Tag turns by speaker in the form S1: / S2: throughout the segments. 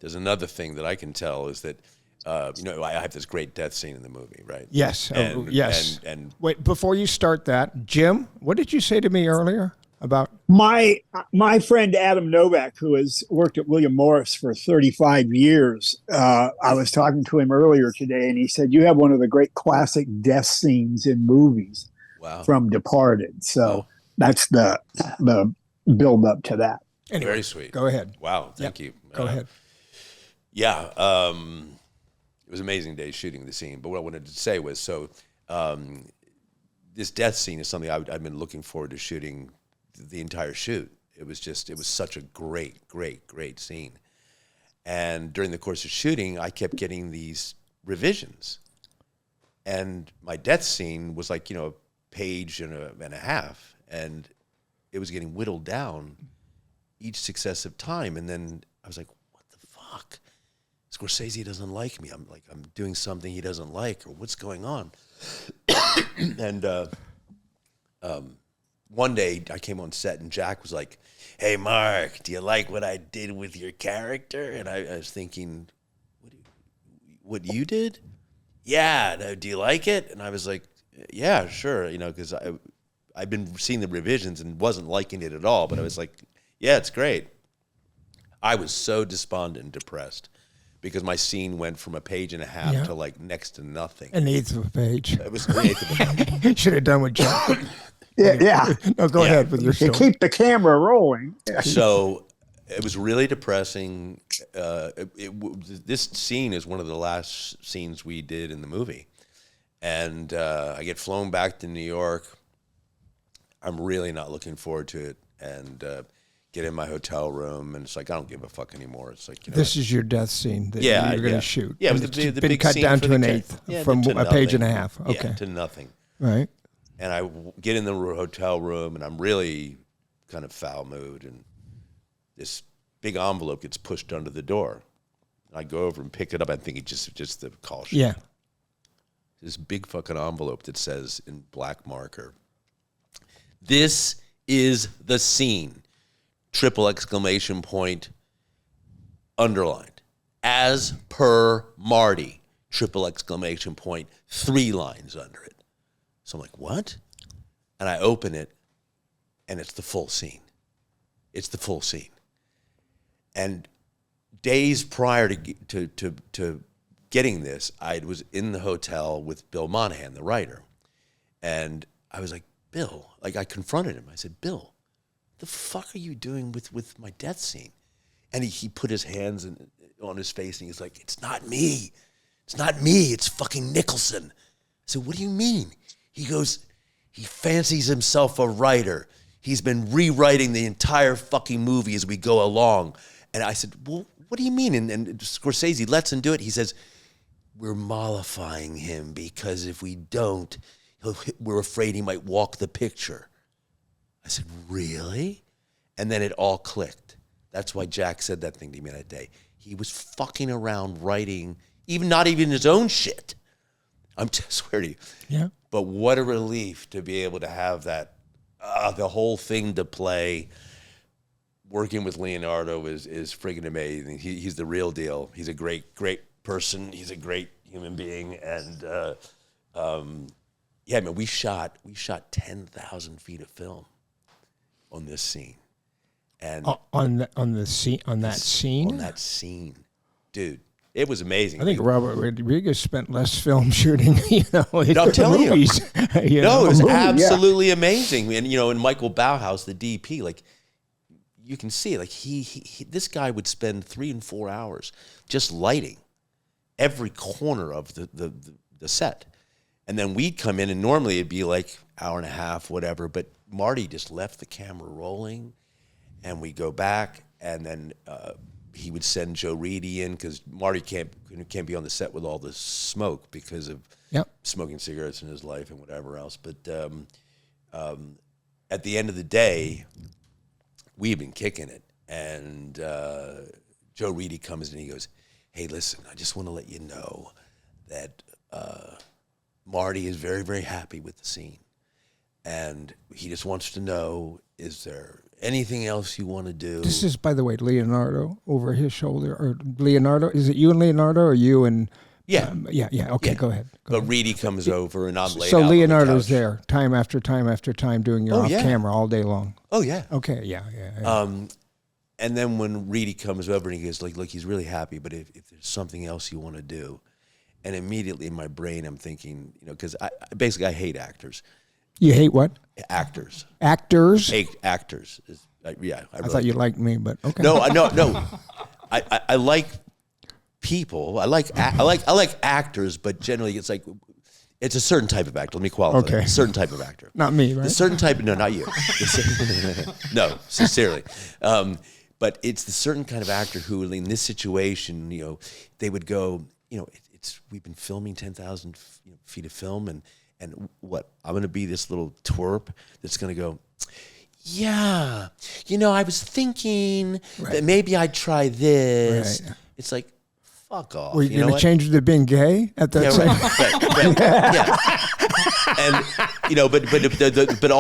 S1: there's another thing that I can tell is that, I have this great death scene in the movie, right?
S2: Yes. Yes.
S1: And
S2: wait, before you start that, Jim, what did you say to me earlier about?
S3: My friend Adam Novak, who has worked at William Morris for 35 years, I was talking to him earlier today, and he said you have one of the great classic death scenes in movies from Departed. So that's the build up to that.
S2: Anyway,
S1: very sweet.
S2: Go ahead.
S1: Wow, thank you.
S2: Go ahead.
S1: Yeah, it was an amazing day shooting the scene. But what I wanted to say was, this death scene is something I've been looking forward to shooting the entire shoot. It was such a great scene. And during the course of shooting, I kept getting these revisions. And my death scene was like, a page and a half. And it was getting whittled down each successive time. And then I was like, what the fuck? Scorsese doesn't like me. I'm doing something he doesn't like, or what's going on? And one day I came on set and Jack was like, hey, Mark, do you like what I did with your character? And I was thinking, what you did? Yeah, do you like it? And I was like, yeah, sure, because I've been seeing the revisions and wasn't liking it at all, but I was like, yeah, it's great. I was so despondent and depressed because my scene went from a page and a half to like next to nothing.
S2: An eighth of a page.
S1: It was an eighth of a page.
S2: Should have done with Jack.
S3: Yeah.
S2: No, go ahead with your story.
S3: To keep the camera rolling.
S1: So it was really depressing. This scene is one of the last scenes we did in the movie. And I get flown back to New York. I'm really not looking forward to it. And get in my hotel room, and it's like, I don't give a fuck anymore. It's like,
S2: this is your death scene that you're going to shoot.
S1: Yeah,
S2: it's
S1: the
S2: been
S1: big
S2: cut
S1: scene
S2: down
S1: for
S2: to an
S1: the
S2: eighth from a page and a half. Okay.
S1: Yeah, to nothing.
S2: Right.
S1: And I get in the hotel room, and I'm really kind of foul mood, and this big envelope gets pushed under the door. I go over and pick it up. I think it's just the call sheet.
S2: Yeah.
S1: This big fucking envelope that says in black marker, "This is the scene." ! Underlined. As per Marty! ! 3 lines under it. So I'm like, what? And I open it, and it's the full scene. It's the full scene. And days prior to getting this, I was in the hotel with Bill Monahan, the writer. And I was like, Bill, I confronted him. I said, Bill, the fuck are you doing with my death scene? And he put his hands on his face, and he's like, it's not me. It's not me. It's fucking Nicholson. I said, what do you mean? He goes, he fancies himself a writer. He's been rewriting the entire fucking movie as we go along. And I said, well, what do you mean? And Scorsese lets him do it. He says, we're mollifying him because if we don't, we're afraid he might walk the picture. I said, really? And then it all clicked. That's why Jack said that thing to me that day. He was fucking around writing, not even his own shit. I'm just swear to you.
S2: Yeah.
S1: But what a relief to be able to have that, the whole thing to play. Working with Leonardo is friggin' amazing. He's the real deal. He's a great person. He's a great human being. And yeah, man, we shot 10,000 feet of film on this scene, and
S2: on that scene,
S1: dude, it was amazing.
S2: I think Robert Rodriguez spent less film shooting,
S1: I'm telling
S2: movies.
S1: You. No, it was absolutely amazing. And and Michael Bauhaus, the DP, like you can see, like he this guy would spend 3 and 4 hours just lighting every corner of the set. And then we'd come in, and normally it'd be like hour and a half, whatever. But Marty just left the camera rolling, and we go back, and then he would send Joe Reedy in because Marty can't be on the set with all the smoke because of smoking cigarettes in his life and whatever else. But at the end of the day, we had been kicking it, and Joe Reedy comes in and he goes, "Hey, listen, I just want to let you know that." Marty is very, very happy with the scene. And he just wants to know, is there anything else you want to do?
S2: This is, by the way, Leonardo over his shoulder. Or Leonardo, is it you and Leonardo or you and...
S1: Yeah.
S2: Yeah. Okay,
S1: Yeah.
S2: go ahead.
S1: But Reedy comes over and I'm laid
S2: So
S1: out on the
S2: Leonardo's
S1: couch.
S2: there time after time after time doing your
S1: yeah.
S2: off-camera all day long.
S1: Oh, yeah.
S2: Okay, yeah.
S1: And then when Reedy comes over and he goes, like, look, he's really happy, but if there's something else you want to do, and immediately in my brain I'm thinking, because I hate actors.
S2: You hate what?
S1: Actors.
S2: Actors?
S1: Hate actors. I
S2: thought you liked me, but okay.
S1: No. I like people. I like actors, but generally it's a certain type of actor. Let me qualify.
S2: Okay.
S1: That. A certain type of actor.
S2: Not me, right?
S1: A certain type. No, not you. No, sincerely. But it's the certain kind of actor who, in this situation, they would go, we've been filming 10,000 feet of film, and what? I'm going to be this little twerp that's going to go, yeah, I was thinking that maybe I'd try this. Right. It's like, fuck off.
S2: Were you going to change it to being gay at that time?
S1: And but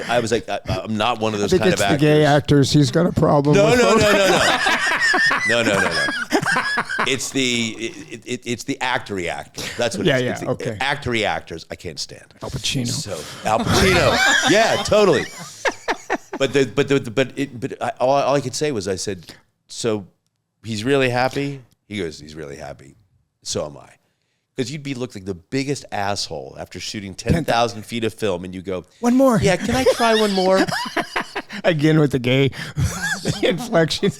S1: I was like, I'm not one of those kind of actors.
S2: The gay actors he's got a problem with.
S1: No. It's the actory actor. That's what it is.
S2: Yeah,
S1: it's the
S2: okay.
S1: Actory actors I can't stand.
S2: Al Pacino.
S1: So Al Pacino. Yeah, totally. But all I could say was, I said, so he's really happy? He goes, he's really happy. So am I. Because you'd be looking like the biggest asshole after shooting 10,000 feet of film, and you go,
S2: one more.
S1: Yeah, can I try one more?
S2: Again with the gay inflection.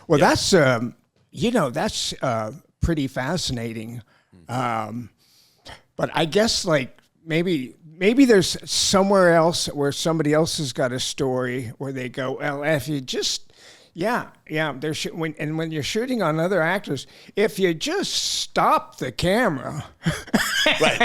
S2: That's that's pretty fascinating. But I guess maybe there's somewhere else where somebody else has got a story where they go, well, if you just when you're shooting on other actors, if you just stop the camera,
S1: right.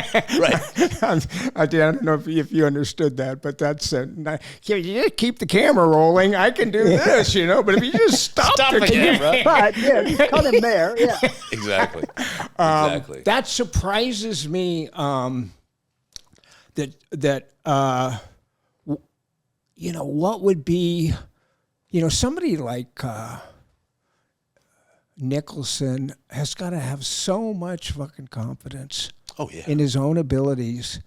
S2: I don't know if you understood that, but that's you just keep the camera rolling. I can do this, but if you just stop the camera,
S3: right? Yeah, just cut him there. Yeah,
S1: exactly.
S2: That surprises me. What would be. Somebody like Nicholson has got to have so much fucking confidence in his own abilities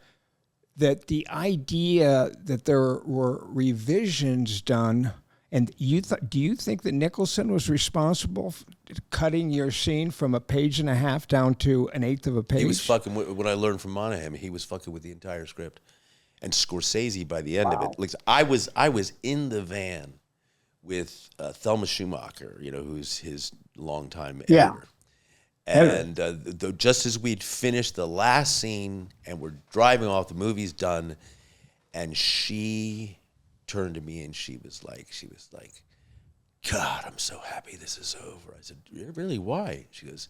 S2: that the idea that there were revisions done, and do you think that Nicholson was responsible for cutting your scene from a page and a half down to an eighth of a page?
S1: He was fucking, what I learned from Monahan, he was fucking with the entire script. And Scorsese, by the end of it, like I was in the van with Thelma Schumacher, who's his longtime editor. And just as we'd finished the last scene and we're driving off, the movie's done, and she turned to me and she was like, God, I'm so happy this is over. I said, really, why? She goes,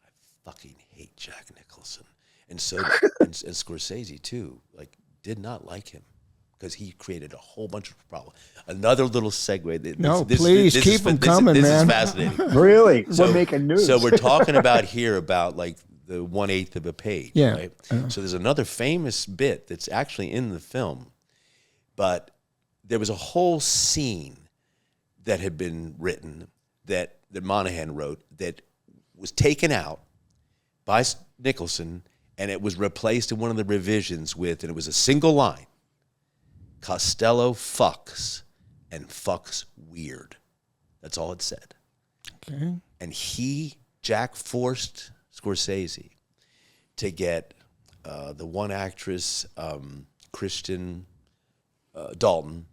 S1: I fucking hate Jack Nicholson. And so, and Scorsese too, did not like him. Because he created a whole bunch of problems. Another little segue.
S2: Please keep them coming, man.
S1: This is fascinating.
S3: Really? We're making news.
S1: So we're talking about the 1/8 of a page.
S2: Yeah.
S1: Right? So there's another famous bit that's actually in the film, but there was a whole scene that had been written that Monahan wrote that was taken out by Nicholson, and it was replaced in one of the revisions and it was a single line. Costello fucks, and fucks weird. That's all it said.
S2: Okay.
S1: And Jack forced Scorsese to get the one actress, Kristen Dalton,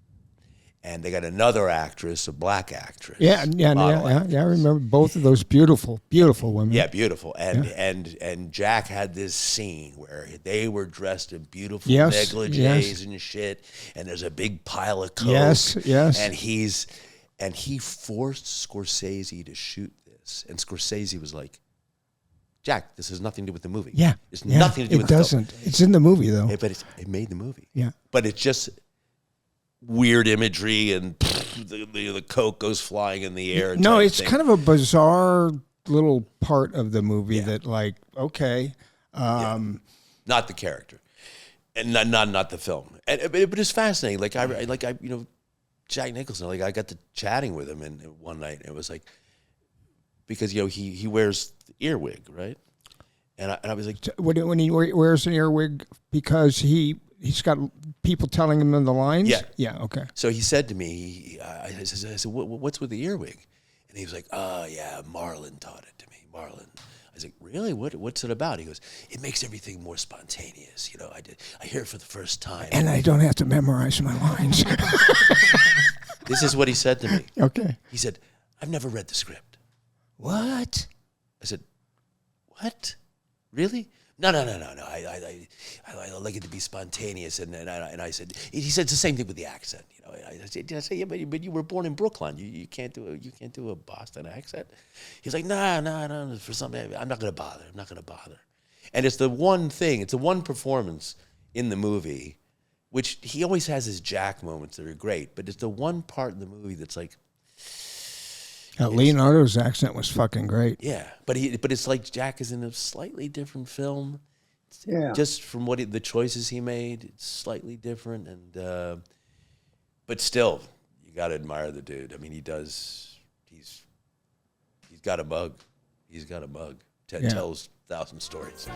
S1: and they got another actress, a black actress.
S2: Yeah. I remember both of those beautiful women.
S1: Yeah, beautiful. And Jack had this scene where they were dressed in beautiful negligees and shit, and there's a big pile of coke.
S2: Yes.
S1: And he forced Scorsese to shoot this, and Scorsese was like, Jack, this has nothing to do with the movie.
S2: Yeah.
S1: It's nothing to do with
S2: the film. It doesn't. It's in the movie though.
S1: But it made the movie.
S2: Yeah.
S1: But it's just weird imagery, and the coke goes flying in the air.
S2: No, it's kind of a bizarre little part of the movie that,
S1: not the character. And not the film. But it's fascinating. Like I Jack Nicholson. Like I got to chatting with him and one night. It was like because he wears the earwig, right? And I was like,
S2: when he wears an earwig because he's got people telling him in the lines. Yeah. Okay.
S1: So he said to me, I said, what's with the earwig? And he was like, oh yeah, Marlon taught it to me. Marlon. I was like, really? What's it about? He goes, it makes everything more spontaneous. I hear it for the first time.
S2: And I don't have to memorize my lines.
S1: This is what he said to me.
S2: Okay.
S1: He said, I've never read the script.
S2: What?
S1: I said, what? Really? No. I like it to be spontaneous. And I said, he said it's the same thing with the accent. I said, yeah, but you were born in Brooklyn. You can't do a Boston accent. He's like, no. For something, I'm not gonna bother. And it's the one thing. It's the one performance in the movie, which he always has his Jack moments that are great. But it's the one part in the movie that's like.
S2: Leonardo's accent was fucking great.
S1: Yeah, but it's like Jack is in a slightly different film.
S3: Yeah.
S1: Just from the choices he made, it's slightly different, and but still, you got to admire the dude. I mean, he's got a bug. He's got a bug. Tells 1,000 stories.